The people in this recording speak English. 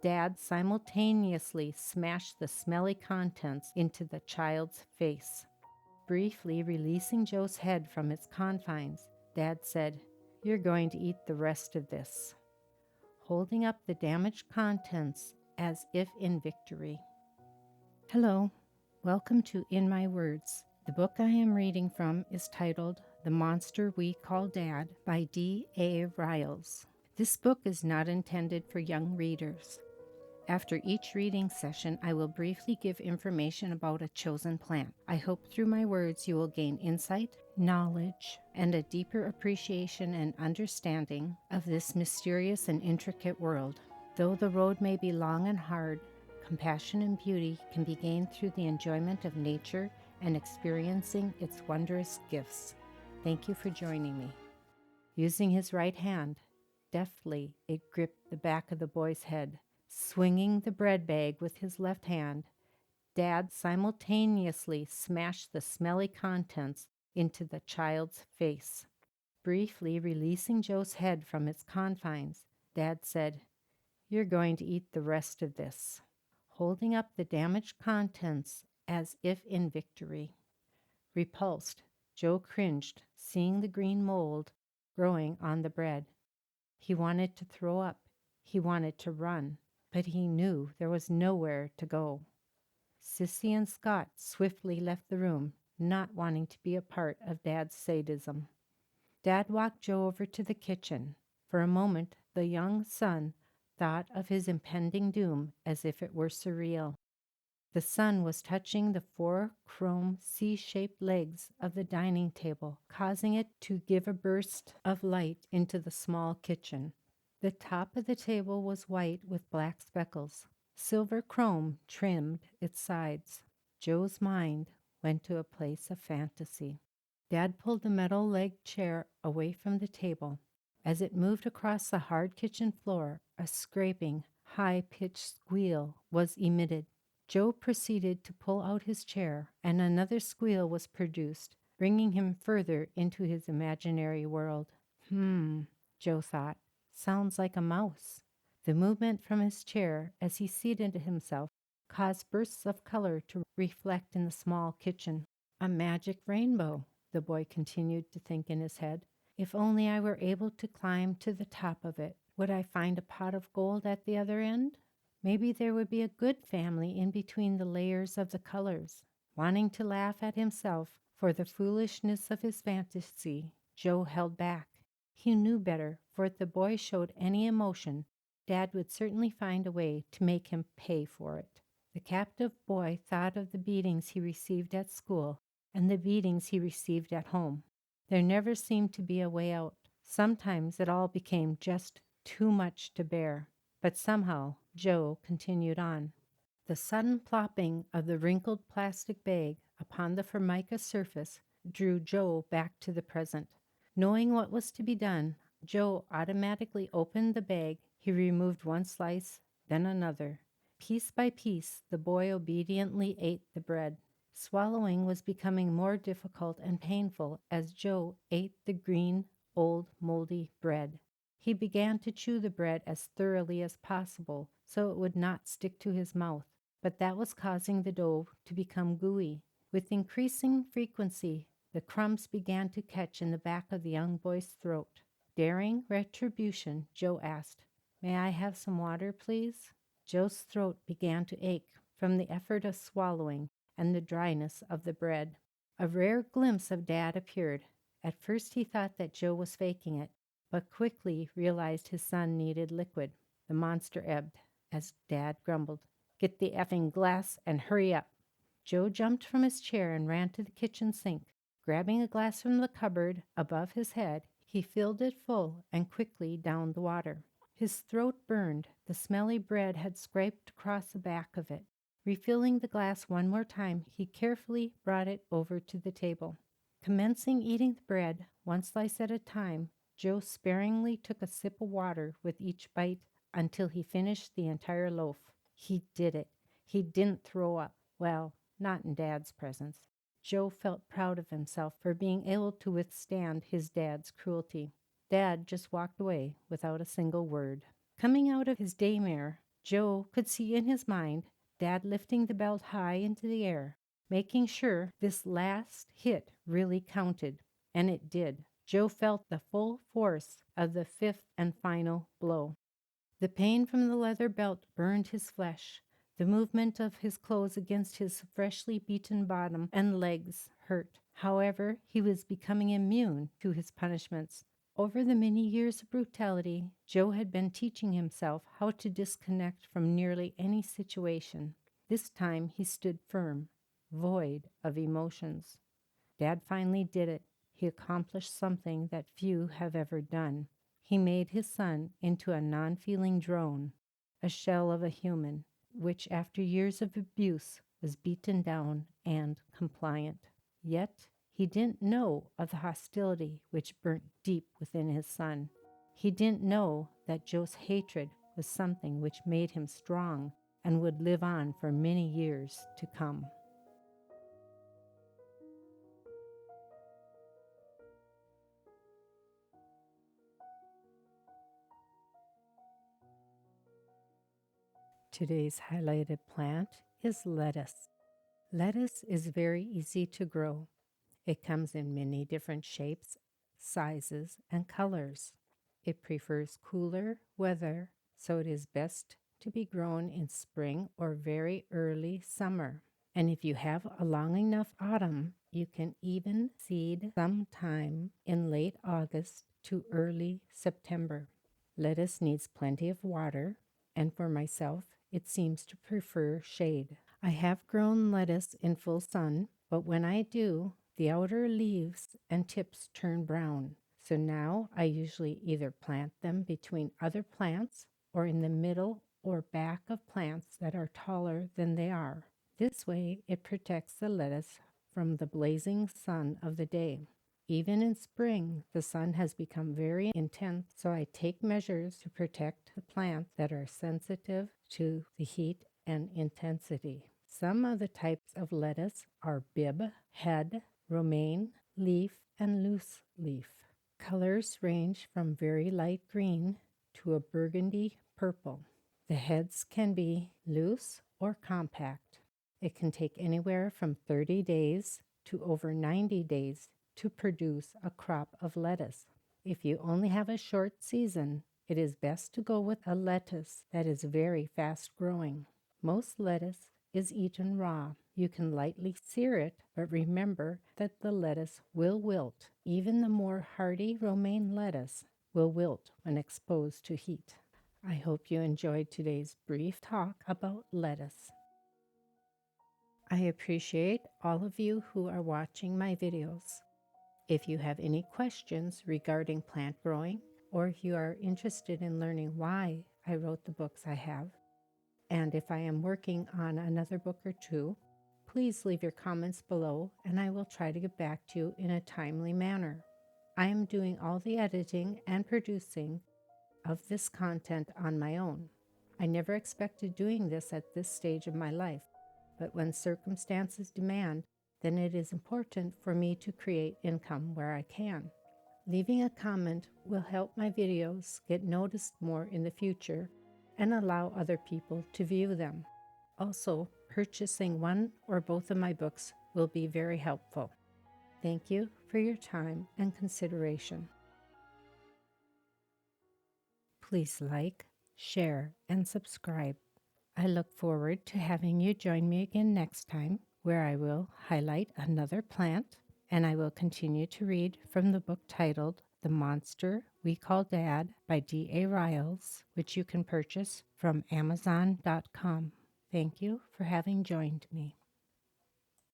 Dad simultaneously smashed the smelly contents into the child's face. Briefly releasing Joe's head from its confines, Dad said, "You're going to eat the rest of this," holding up the damaged contents as if in victory. Hello, welcome to In My Words. The book I am reading from is titled The Monster We Call Dad by D.A. Riles. This book is not intended for young readers. After each reading session, I will briefly give information about a chosen plant. I hope through my words you will gain insight, knowledge, and a deeper appreciation and understanding of this mysterious and intricate world. Though the road may be long and hard, compassion and beauty can be gained through the enjoyment of nature and experiencing its wondrous gifts. Thank you for joining me. Using his right hand, deftly it gripped the back of the boy's head. Swinging the bread bag with his left hand, Dad simultaneously smashed the smelly contents into the child's face. Briefly releasing Joe's head from its confines, Dad said, "You're going to eat the rest of this," holding up the damaged contents as if in victory. Repulsed, Joe cringed, seeing the green mold growing on the bread. He wanted to throw up. He wanted to run. But he knew there was nowhere to go. Sissy and Scott swiftly left the room, not wanting to be a part of Dad's sadism. Dad walked Joe over to the kitchen. For a moment, the young son thought of his impending doom as if it were surreal. The sun was touching the 4 chrome C-shaped legs of the dining table, causing it to give a burst of light into the small kitchen. The top of the table was white with black speckles. Silver chrome trimmed its sides. Joe's mind went to a place of fantasy. Dad pulled the metal-legged chair away from the table. As it moved across the hard kitchen floor, a scraping, high-pitched squeal was emitted. Joe proceeded to pull out his chair, and another squeal was produced, bringing him further into his imaginary world. Joe thought. Sounds like a mouse. The movement from his chair as he seated himself caused bursts of color to reflect in the small kitchen. A magic rainbow, the boy continued to think in his head. If only I were able to climb to the top of it, would I find a pot of gold at the other end? Maybe there would be a good family in between the layers of the colors. Wanting to laugh at himself for the foolishness of his fantasy, Joe held back. He knew better, for if the boy showed any emotion, Dad would certainly find a way to make him pay for it. The captive boy thought of the beatings he received at school and the beatings he received at home. There never seemed to be a way out. Sometimes it all became just too much to bear. But somehow Joe continued on. The sudden plopping of the wrinkled plastic bag upon the formica surface drew Joe back to the present. Knowing what was to be done, Joe automatically opened the bag. He removed one slice, then another. Piece by piece, the boy obediently ate the bread. Swallowing was becoming more difficult and painful as Joe ate the green, old, moldy bread. He began to chew the bread as thoroughly as possible so it would not stick to his mouth, but that was causing the dough to become gooey. With increasing frequency, the crumbs began to catch in the back of the young boy's throat. Daring retribution, Joe asked, "May I have some water, please?" Joe's throat began to ache from the effort of swallowing and the dryness of the bread. A rare glimpse of Dad appeared. At first he thought that Joe was faking it, but quickly realized his son needed liquid. The monster ebbed as Dad grumbled, "Get the effing glass and hurry up." Joe jumped from his chair and ran to the kitchen sink. Grabbing a glass from the cupboard above his head, he filled it full and quickly downed the water. His throat burned. The smelly bread had scraped across the back of it. Refilling the glass one more time, he carefully brought it over to the table. Commencing eating the bread, one slice at a time, Joe sparingly took a sip of water with each bite until he finished the entire loaf. He did it. He didn't throw up. Well, not in Dad's presence. Joe felt proud of himself for being able to withstand his dad's cruelty. Dad just walked away without a single word. Coming out of his daymare, Joe could see in his mind Dad lifting the belt high into the air, making sure this last hit really counted. And it did. Joe felt the full force of the fifth and final blow. The pain from the leather belt burned his flesh. The movement of his clothes against his freshly beaten bottom and legs hurt. However, he was becoming immune to his punishments. Over the many years of brutality, Joe had been teaching himself how to disconnect from nearly any situation. This time he stood firm, void of emotions. Dad finally did it. He accomplished something that few have ever done. He made his son into a non-feeling drone, a shell of a human, which after years of abuse was beaten down and compliant. Yet he didn't know of the hostility which burnt deep within his son. He didn't know that Joe's hatred was something which made him strong and would live on for many years to come. Today's highlighted plant is lettuce. Lettuce is very easy to grow. It comes in many different shapes, sizes, and colors. It prefers cooler weather, so it is best to be grown in spring or very early summer. And if you have a long enough autumn, you can even seed sometime in late August to early September. Lettuce needs plenty of water, and for myself, it seems to prefer shade. I have grown lettuce in full sun, but when I do, the outer leaves and tips turn brown. So now I usually either plant them between other plants or in the middle or back of plants that are taller than they are. This way, it protects the lettuce from the blazing sun of the day. Even in spring, the sun has become very intense, so I take measures to protect the plants that are sensitive to the heat and intensity. Some of the types of lettuce are bib, head, romaine, leaf, and loose leaf. Colors range from very light green to a burgundy purple. The heads can be loose or compact. It can take anywhere from 30 days to over 90 days to produce a crop of lettuce. If you only have a short season, it is best to go with a lettuce that is very fast growing. Most lettuce is eaten raw. You can lightly sear it, but remember that the lettuce will wilt. Even the more hardy romaine lettuce will wilt when exposed to heat. I hope you enjoyed today's brief talk about lettuce. I appreciate all of you who are watching my videos. If you have any questions regarding plant growing, or if you are interested in learning why I wrote the books I have, and if I am working on another book or two, please leave your comments below and I will try to get back to you in a timely manner. I am doing all the editing and producing of this content on my own. I never expected doing this at this stage of my life, but when circumstances demand, then it is important for me to create income where I can. Leaving a comment will help my videos get noticed more in the future and allow other people to view them. Also, purchasing one or both of my books will be very helpful. Thank you for your time and consideration. Please like, share, and subscribe. I look forward to having you join me again next time, where I will highlight another plant and I will continue to read from the book titled The Monster We Call Dad by D.A. Riles, which you can purchase from Amazon.com. Thank you for having joined me.